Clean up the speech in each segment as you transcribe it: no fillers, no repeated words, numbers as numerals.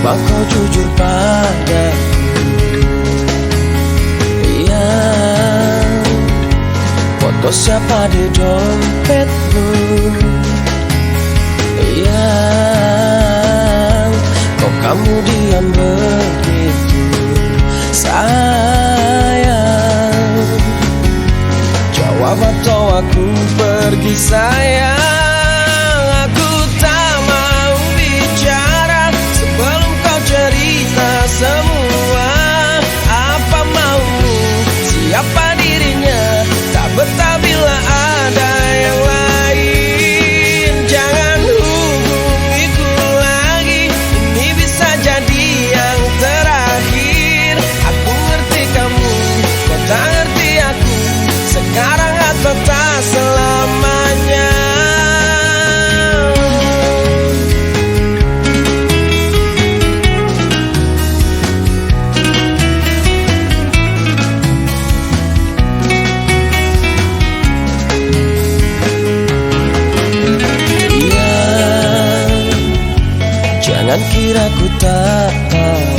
kau jujur padaku. Yang foto siapa di dompetmu, yang kok kamu diam begitu sayang. Jawab atau aku pergi sayang. Aku tak mau bicara sebelum kau cerita semua. Apa maumu, siapa dirinya, tak betah bila ada yang lain. Jangan hubungiku lagi, ini bisa jadi yang terakhir. Aku ngerti kamu, kau tak ngerti aku, sekarang atau tak selamanya. Jangan kira ku tak tahu,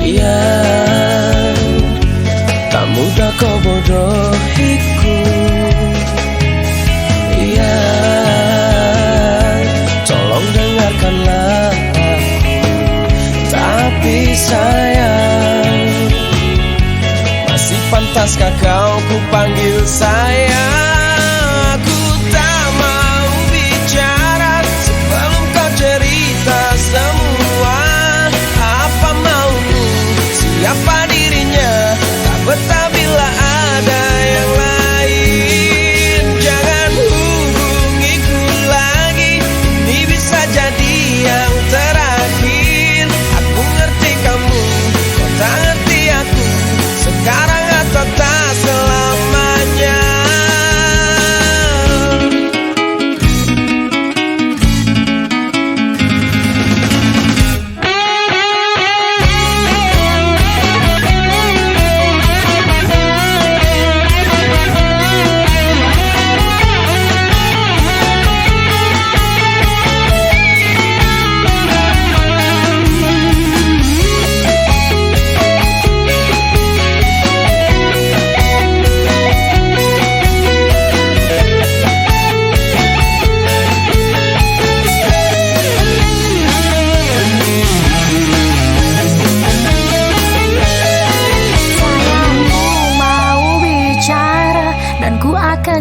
ya tak mudah kau bodohiku. Ya tolong dengarkanlah aku. Tapi sayang, masih pantaskah kau ku panggil sayang? Aku tak mau bicara sebelum kau cerita semua. Apa maumu, siapa dirinya, tak betah bila ada yang lain. Jangan hubungiku lagi, ini bisa jadi yang terakhir. Aku ngerti kamu, kau tak ngerti aku, sekarang atau tak selamanya.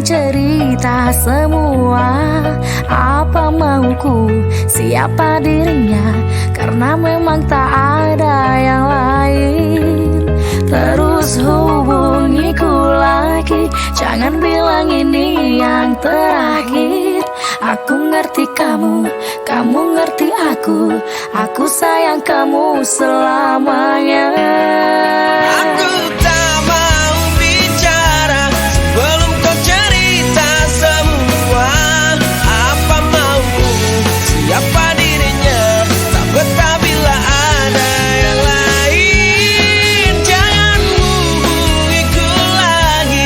Cerita semua apa mauku, siapa dirinya, karena memang tak ada yang lain. Terus hubungiku lagi, jangan bilang ini yang terakhir. Aku ngerti kamu, kamu ngerti aku sayang kamu selamanya. Aku tak mau bicara sebelum kau cerita semua. Apa maumu, siapa dirinya, tak betah bila ada yang lain. Jangan hubungiku lagi,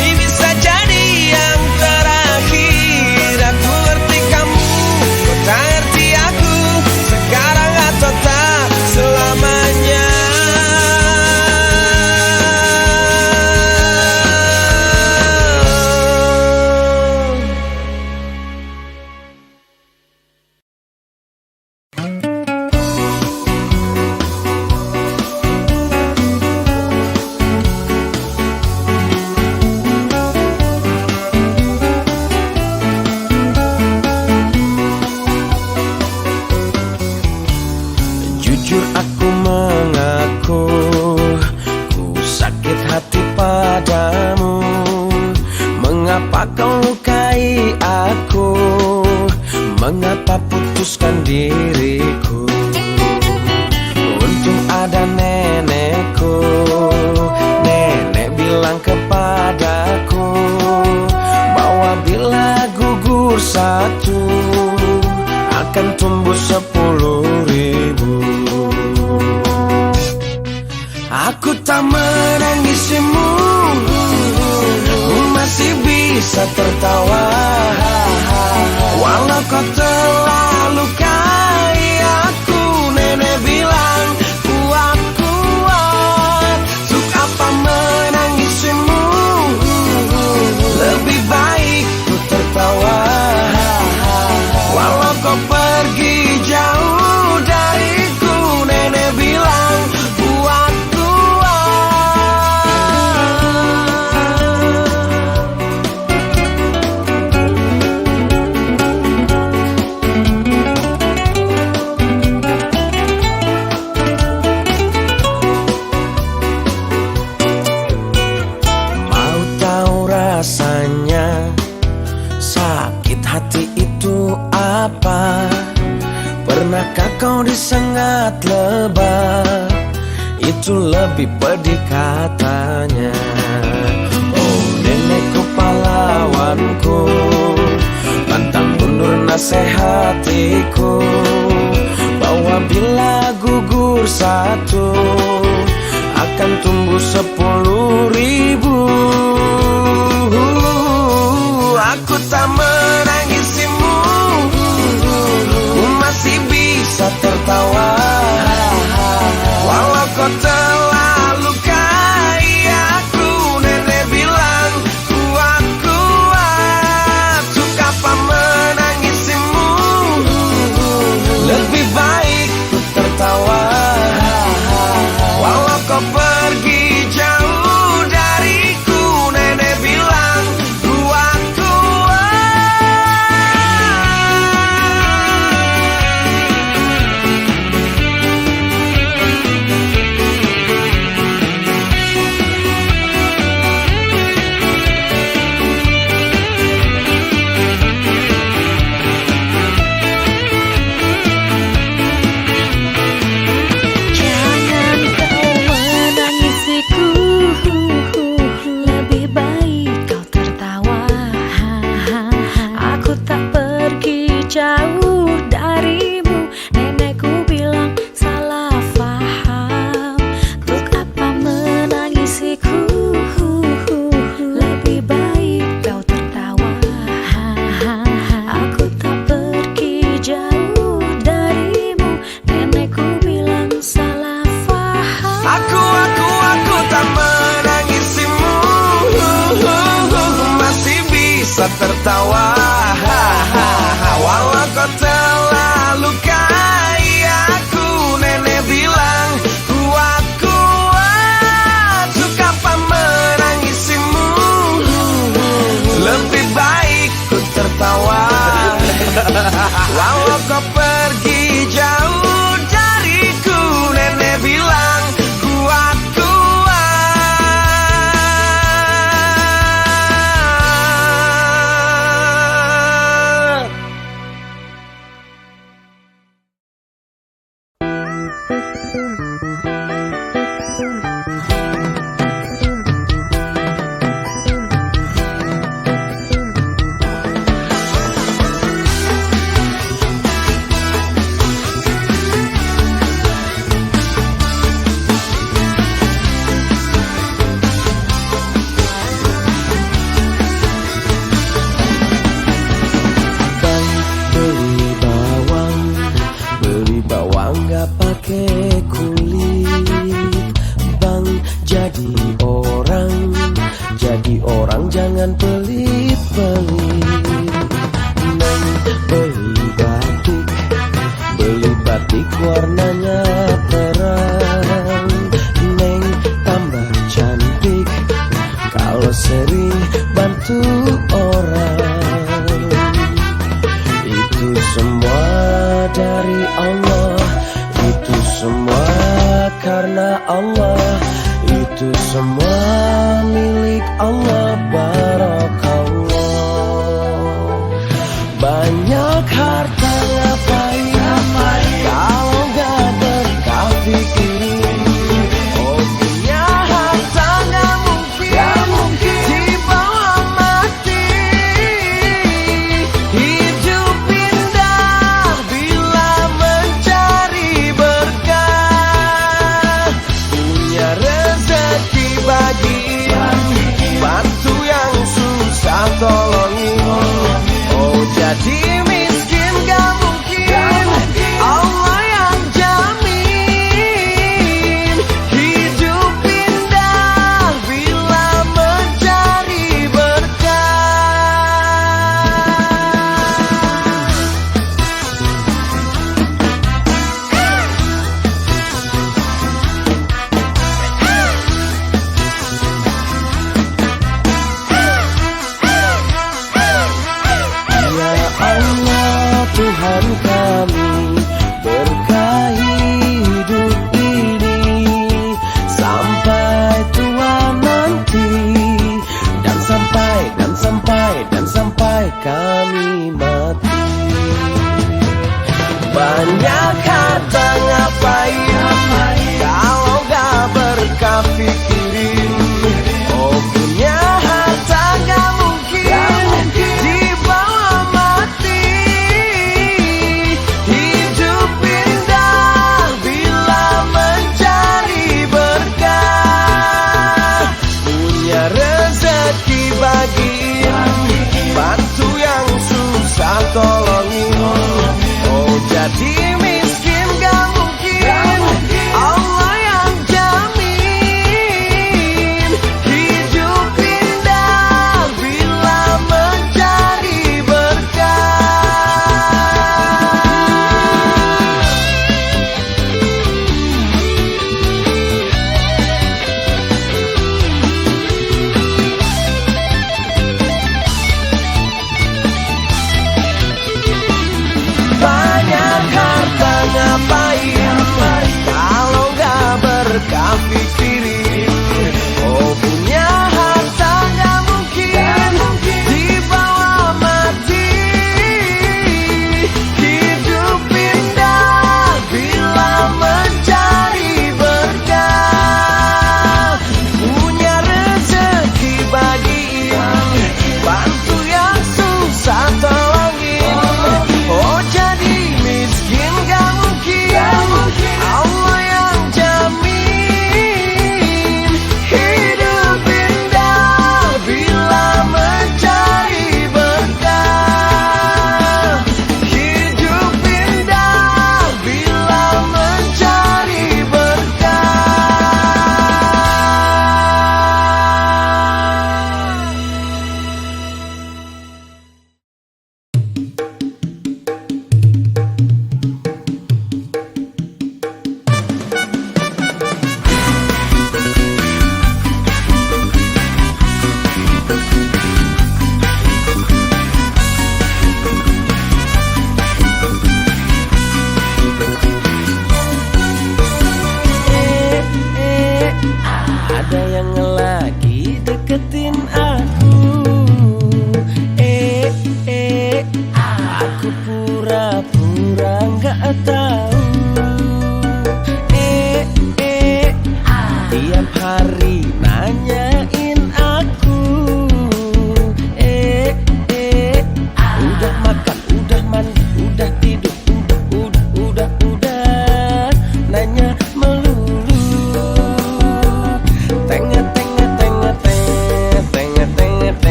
ini bisa jadi yang terakhir. Aku ngerti kamu, kau tak ngerti aku, sekarang atau tak selamanya. Jujur aku mengaku, ku sakit hati padamu. Mengapa kau lukai aku, mengapa putuskan diriku. Untung ada nenekku, nenek bilang kepadaku bahwa bila gugur satu akan tumbuh 10.000. Aku tak menangisimu, ku masih bisa tertawa. Walau kau telah lukai mau disengat lebah, itu lebih pedih katanya. Oh nenekku pahlawanku, pantang mundur nasihatiku, bahwa bila gugur satu akan tumbuh 10.000. Aku tak menangisimu, masih bisa tertawa, walau kau telah lukai aku. Nenek bilang kuat-kuat, untuk apa menangisimu, lebih baik ku tertawa, walau kau pergi jauh dariku. Nenek bilang jauh darimu. Nenekku bilang salah faham, untuk apa menangisiku, lebih baik kau tertawa. Aku tak pergi jauh darimu. Nenekku bilang salah faham. Aku tak menangisimu, masih bisa tertawa, walau kau telah lukai aku. Nenek bilang kuat-kuat, untuk apa menangisimu, lebih baik ku tertawa, walau kau pergi jauh dariku. Nenek bilang kuat-kuat. Gak pakai kulit, bang, jadi orang jangan pelit-pelit. Neng beli batik warnanya terang. Neng tambah cantik kalau sering bantu orang. Itu semua dari Allah, itu semua karena Allah, itu semua milik Allah. Barakallah. Banyak harta ngapain kalau gak berkah pikirin. Oh punya harta gak mungkin dibawa mati. Hidup indah bila mencari berkah. Punya rezeki bagi bantu yang susah tolongin. Oh jadi miskin gak mungkin, Allah yang jamin. Hidup indah bila mencari berkah. Ya Allah Tuhan kami, berkahi hidup ini sampai tua nanti, dan sampai kami mati. Banyak harta ngapain kalau gak berkah pikirin. Oh punya harta gak mungkin dibawa mati. Hidup indah bila mencari berkah. Punya rezeki bagiin, bantu yang susah tolongin. Oh jadi miskin gak mungkin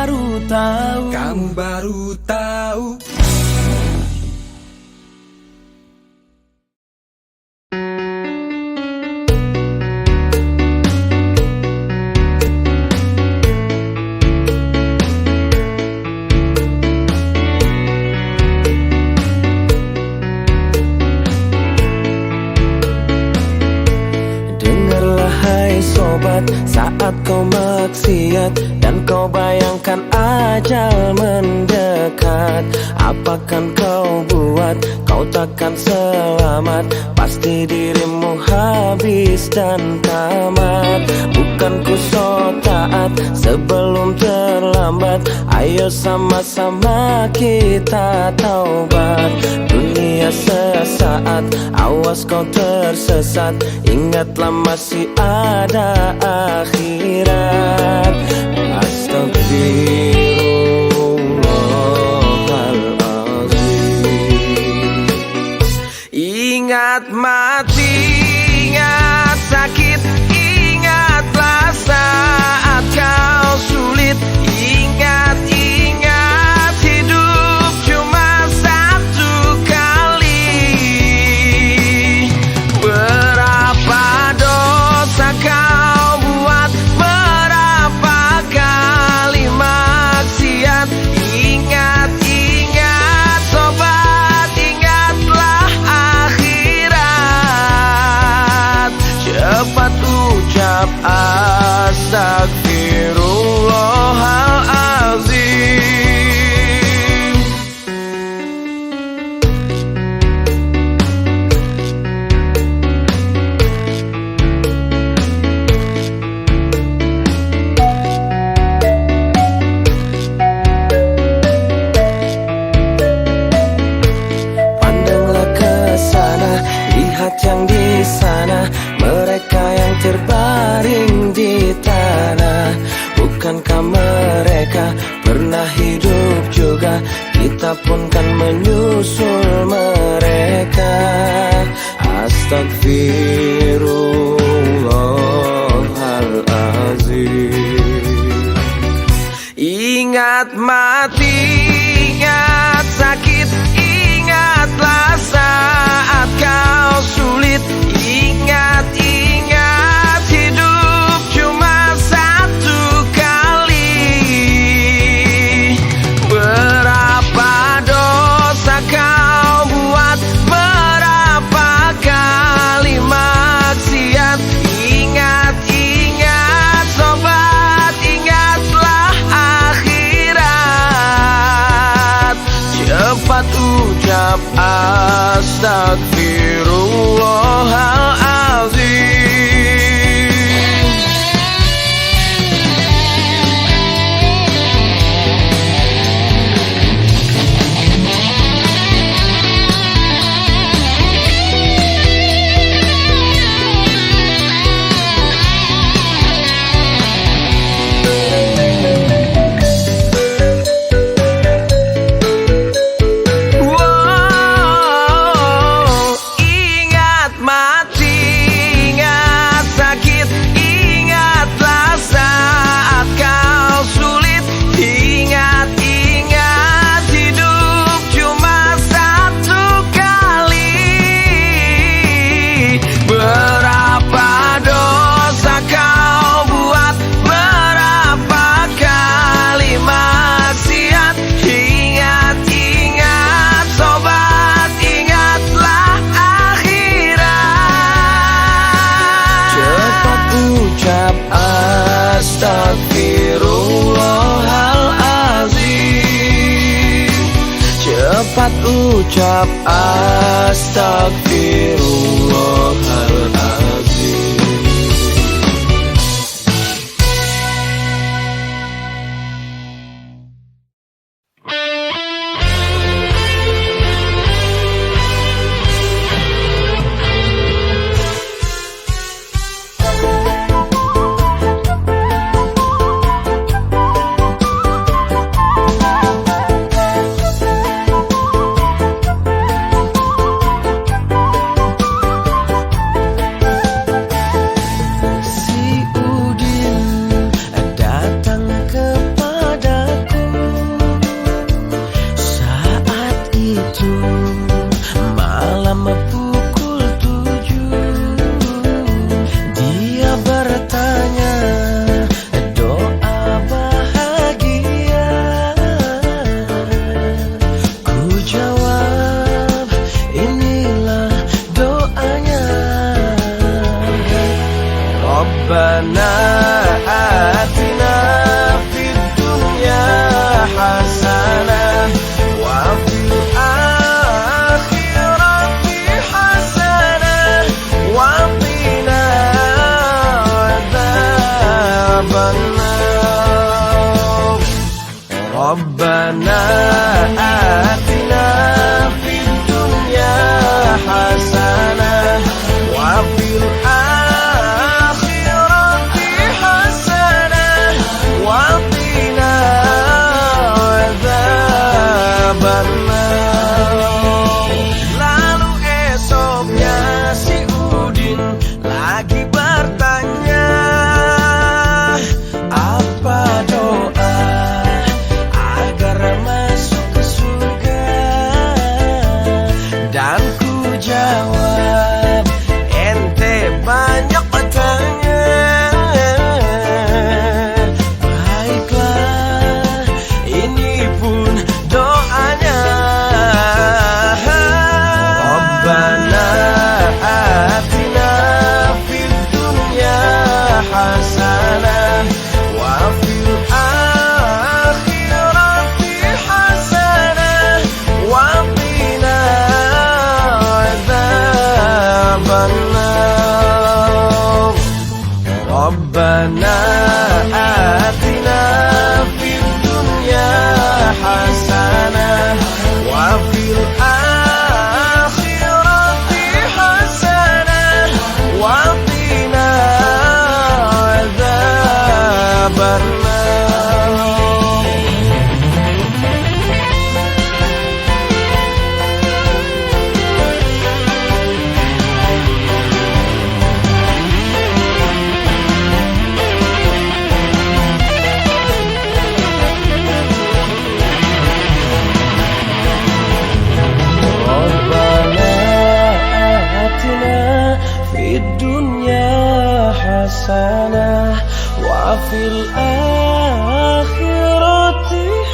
baru tahu. Kamu baru tahu. Sobat, saat kau maksiat dan kau bayangkan ajal mendekat, apakan kau buat? Kau takkan selamat, pasti dirimu habis dan tamat. Bukan ku so taat sebelum terlambat, ayo sama-sama kita taubat. Dunia sesaat, awas kau tersesat, ingatlah masih ada akhirat. Astagfirullahaladzim. Ingat mati, ingat sakit, ingatlah saat kau sulit. Ingat, ingat hidup cuma satu kali. Berapa dosa kau buat, berapa kali maksiat. Ingat, ingat sobat, ingatlah akhirat. Cepat ucap astagfirullahaladzim. Pandanglah ke sana, lihat yang di sana, mereka yang terbaring di tanah. Bukankah mereka pernah hidup juga? Kita pun kan menyusul mereka. Astagfirullahaladzim. Ingat mati, ingat sakit, ingatlah saat kau sulit. Ingat, ingat hidup cuma satu kali. Berapa dosa kau buat, berapa kali maksiat. Ingat, ingat sobat, ingatlah akhirat. Cepat ucap astagfirullahaladzim. Ingat mati, ingat sakit, ingatlah saat kau sulit. Ingat, ingat hidup cuma satu kali. Berapa dosa kau buat, berapa kali maksiat. Ingat, ingat sobat, ingatlah akhirat. Cepat ucap astagfirullahaladzim. Cepat ucap astagfirullahaladzim. Rabbana atina fid dunya hasanah wa fil akhirati hasanah wa qina adzabannar. Lalu esoknya si Udin lagi bertanya, apa doa agar masuk ke surga? Dan ku jawab, ente banyak tanya. Baiklah, ini pun doanya. Rabbana atina fid dunya hasanah wa fil akhirati hasanah wa qina adzabannar. Rabbana atina fid dunya hasanah wa fil akhirati hasanah wa qina adzabannar. Rabbana atina fid dunya hasanah wa fil akhirati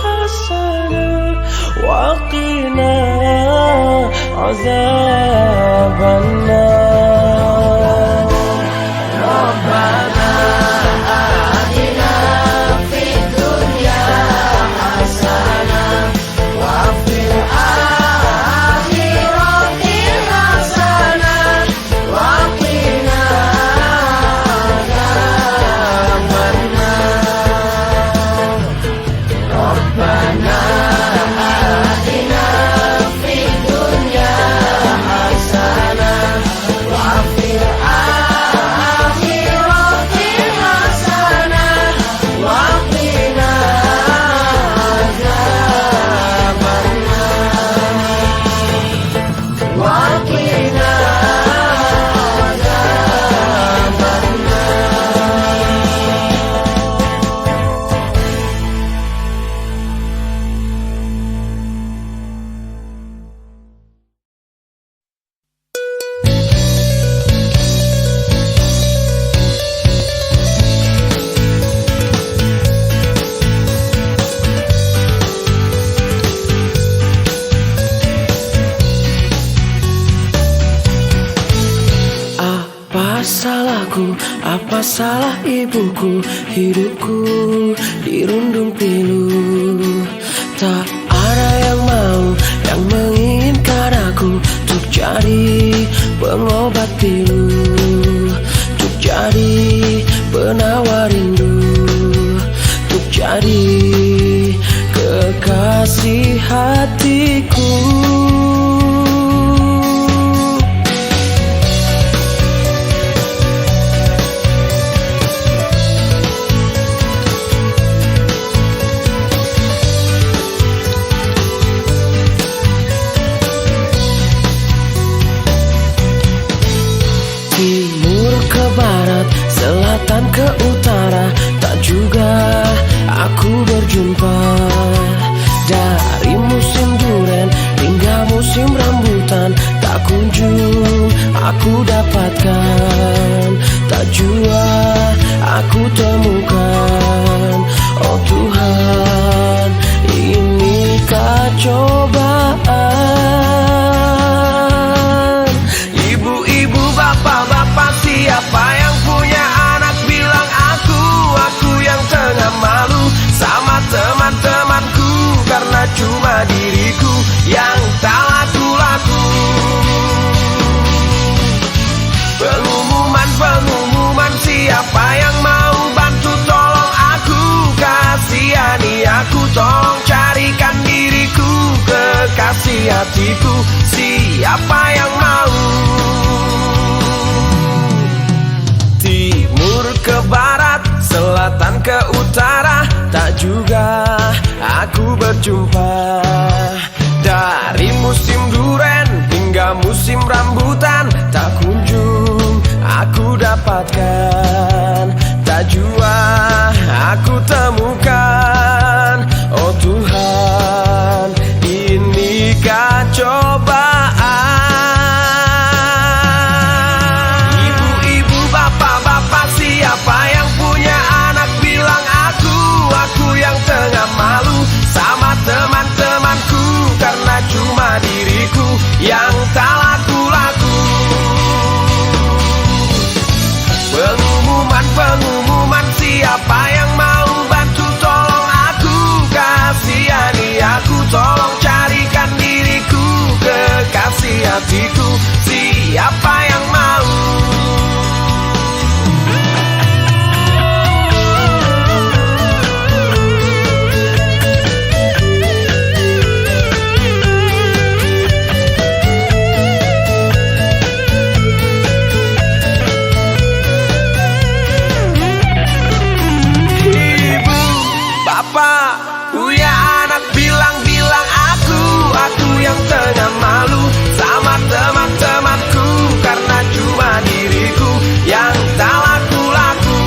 hasanah wa qina azabannar. Rabbana atina fid dunya hasanah wa fil akhirati hasanah wa qina adzabannar. Rabbana atina fid dunya hasanah wa fil akhirati hasanah wa qina adzabannar. Wa qina Apa salahku, apa salah ibuku? Hidupku dirundung pilu. Tak ada yang mau, yang menginginkan aku untuk jadi pengobat pilu, untuk jadi penawar rindu, untuk jadi kekasih hatiku. Timur ke barat, selatan ke utara, tak juga aku berjumpa. Dari musim duren hingga musim rambutan, tak kunjung aku dapatkan, tak jua aku temukan. Oh Tuhan, inikah cobaan? Ibu-ibu, bapak-bapak, siapa yang punya anak bilang aku yang tengah malu sama teman-temanku, karena cuma diriku yang tak laku-laku. Pengumuman, siapa yang mau bantu tolong aku, kasihani aku, tolong cari hatiku, siapa yang mau? Timur ke barat, selatan ke utara, tak juga aku berjumpa. Dari musim duren hingga musim rambutan, tak kunjung aku dapatkan. Tak jua aku temukan. Oh Tuhan, inikah cobaan? Ibu-ibu, bapak-bapak, siapa yang punya anak bilang aku yang tengah malu sama teman-temanku, karena cuma diriku yang tak laku-laku. Pengumuman, siapa yang mau bantu tolong aku? Kasihani aku, tolong carikan diriku, kekasih hatiku, siapa yang mau? Punya anak bilang aku yang tengah malu sama teman-temanku, karena cuma diriku yang tak laku-laku.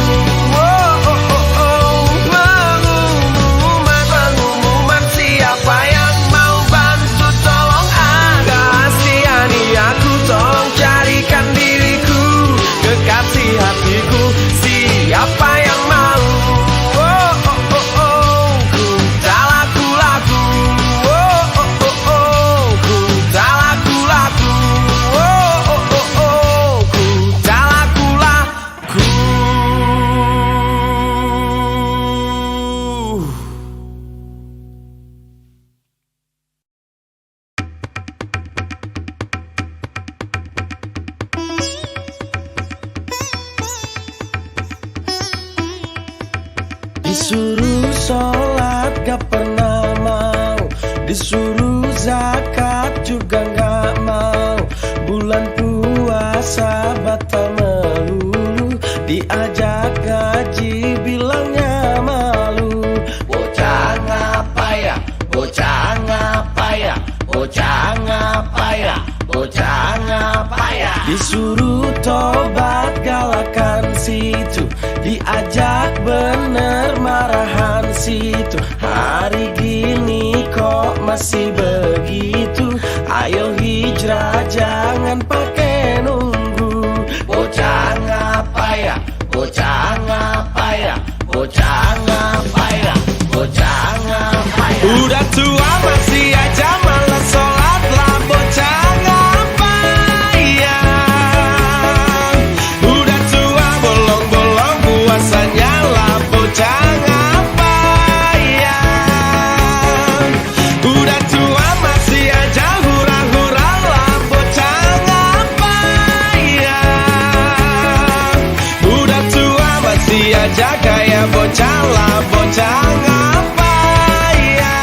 Pengumuman, siapa yang mau bantu tolong kasihani aku, tolong carikan diriku, kekasih hatiku, siapa yang mau? Disuruh sholat gak pernah mau, disuruh zakat juga gak mau, bulan puasa batal melulu, diajak ngaji bilangnya malu. Bocah ngapa ya, bocah ngapa ya, bocah ngapa ya, bocah ngapa ya. Disuruh tobat galakan situ, diajak bener marahan situ. Hari gini kok masih begitu, ayo hijrah jangan pakai nunggu. Bocah ngapa ya, bocah ngapa ya, bocah ngapa ya, bocah ngapa ya. Udah tua masih aja malas sholat lah, bocah ngapa ya. Udah tua bolong-bolong puasanya lah, bocah ngapa ya. Udah tua masih aja hura-hura lah, bocah ngapa ya. Udah tua masih aja kayak bocah lah, bocah ngapa ya.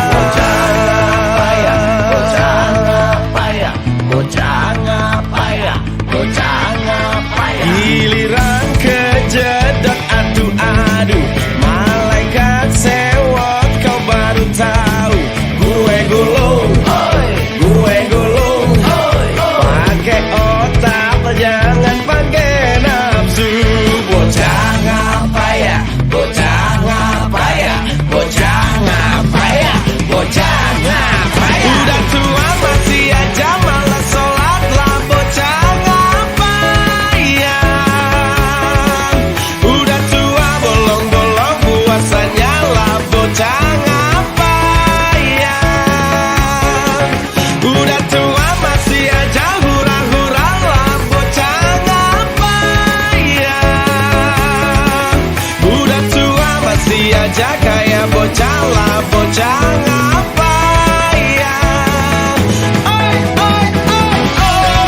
Bocah ngapa ya, bocah ngapa ya, bocah ngapa ya, bocah ngapa ya. Giliran kejedot adu-adu, malaikat sewot kau baru tahu. Gue gulung, gue gulung, pakai otak jangan pakai nafsu. Bocah ngapa ya, bocah ngapa ya, bocah ngapa ya, bocah ngapa ya. Udah tua masih aja malas sholat lah, bocah ngapa ya. Udah tua bolong-bolong puasanya lah, bocah ngapa ya. Udah tua masih aja hura-hura lah, bocah ngapa ya. Udah tua masih aja kayak bocah lah, bocah ngapa ya. Oi, oi, oi, oi.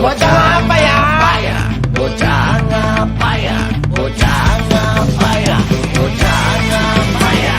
Bocah apa ya? Bocah apa ya? Bocah apa ya? Bocah apa ya?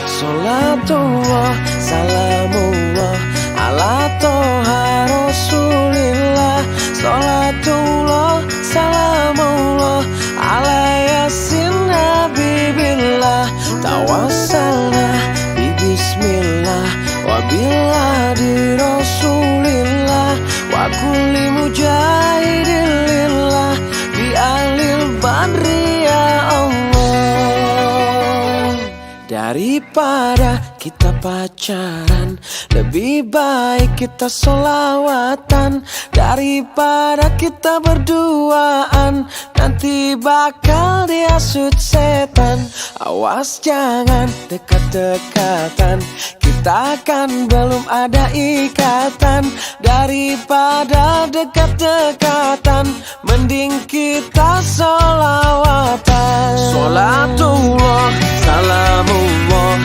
Salatullah, salamullah ala toha rasulillah. Salatullah, salamullah ala yasin habibillah. Tawassalna bi bismillah wa biladi rasulillah wa kulli mujahidin lillah bi ahlil badri ya Allah. Daripada kita pacaran, lebih baik kita sholawatan. Daripada kita berduaan, nanti bakal dihasut setan. Awas jangan dekat-dekatan, kita kan belum ada ikatan. Daripada dekat-dekatan, mending kita sholawatan. Salatullah, salamullah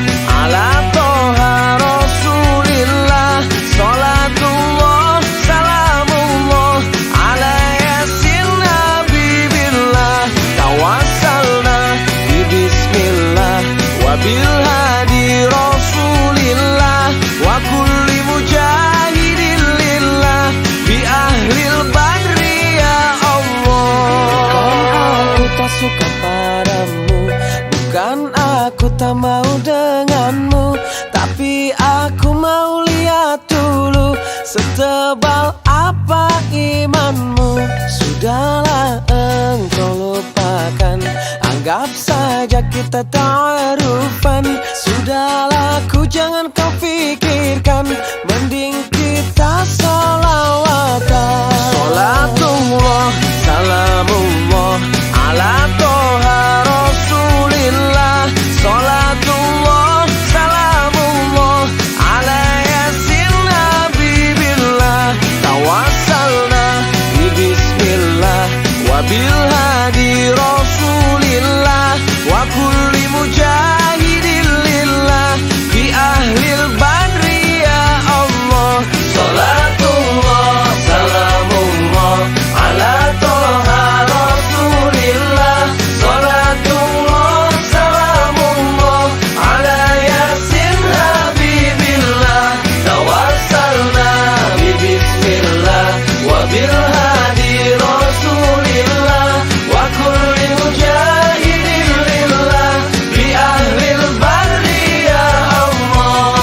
ala toha rasulillah. Salatullah, salamullah ala yasin habibillah. Tawassalna bi bismillah wa bil hadi rasulillah wa kulli mujahidin lillah bi ahlil badri ya Allah. Bukan aku tak suka padamu, bukan aku tak mau denganmu, tapi aku mau lihat dulu setebal apa imanmu. Sudahlah engkau lupakan, anggap saja kita ta'arufan. Sudahlah ku jangan kau pikirkan, mending kita sholawatan. Salatullah, salamullah ala toha rasulillah. Salatullah, salamullah ala yasin habibillah. Tawassalna bi bismillah wa bil hadi rasulillah wa kulli mujahidin lillah bi ahlil badri ya Allah. Salatullah, salamullah ala toha rasulillah. Salatullah, salamullah ala yasin habibillah. Tawassalna bi bismillah wa bil hadi rasulillah wa kulli mujahidin lillah bi ahlil badri ya Allah.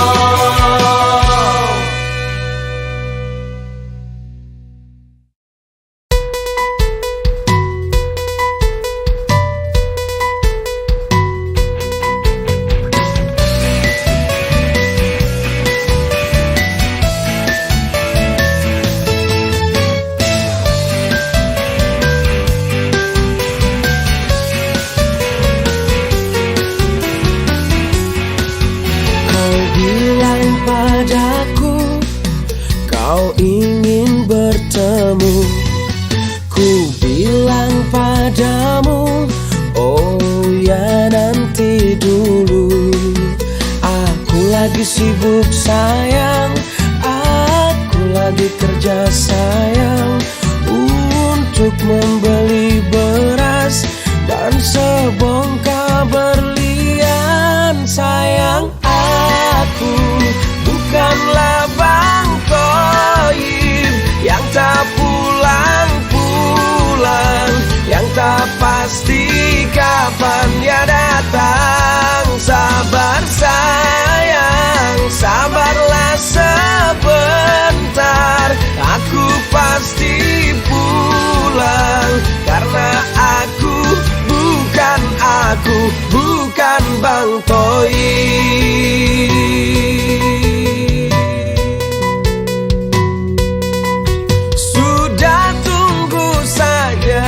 Kau bilang padaku kau ingin bertemu. Ku bilang padamu, oh ya nanti dulu. Aku lagi sibuk sayang, aku lagi kerja sayang, untuk membeli beras dan sebongkah berlian. Sayang, aku bukanlah Bang Toyib yang tak pulang-pulang, yang tak pasti kapannya datang. Sabar sayang, sabarlah sebentar, aku pasti pulang. Karena aku bukan Bang Toyib. Sudah tunggu saja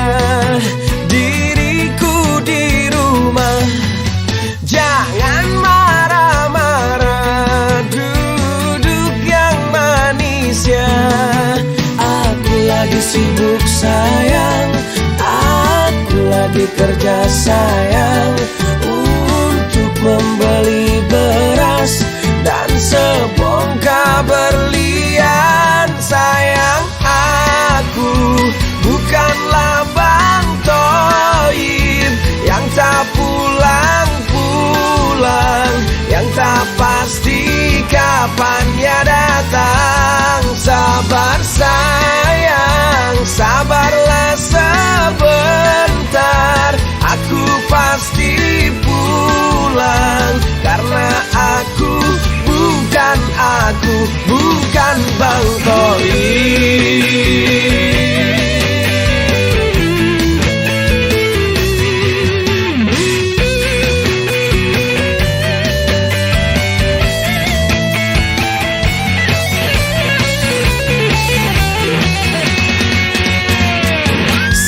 diriku di rumah, jangan marah-marah, duduk yang manis ya. Aku lagi sibuk sayang, aku lagi lagi kerja sayang untuk membeli beras dan sebongkah berlian. Sayang, aku bukanlah Bang Toib yang tak pulang-pulang, yang tak pasti kapannya datang. Sabar sayang, sabarlah sebentar, aku pasti pulang. Karena aku bukan Bang Toib.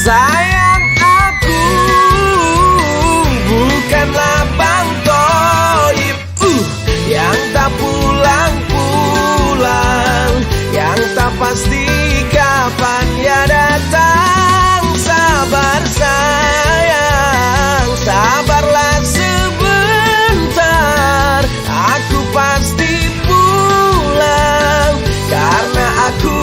Sayang, aku bukanlah Bang Toib yang tak pulang-pulang, yang tak pasti kapannya datang. Sabar sayang, sabarlah sebentar, aku pasti pulang. Karena aku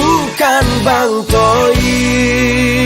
bukan Bang Toib.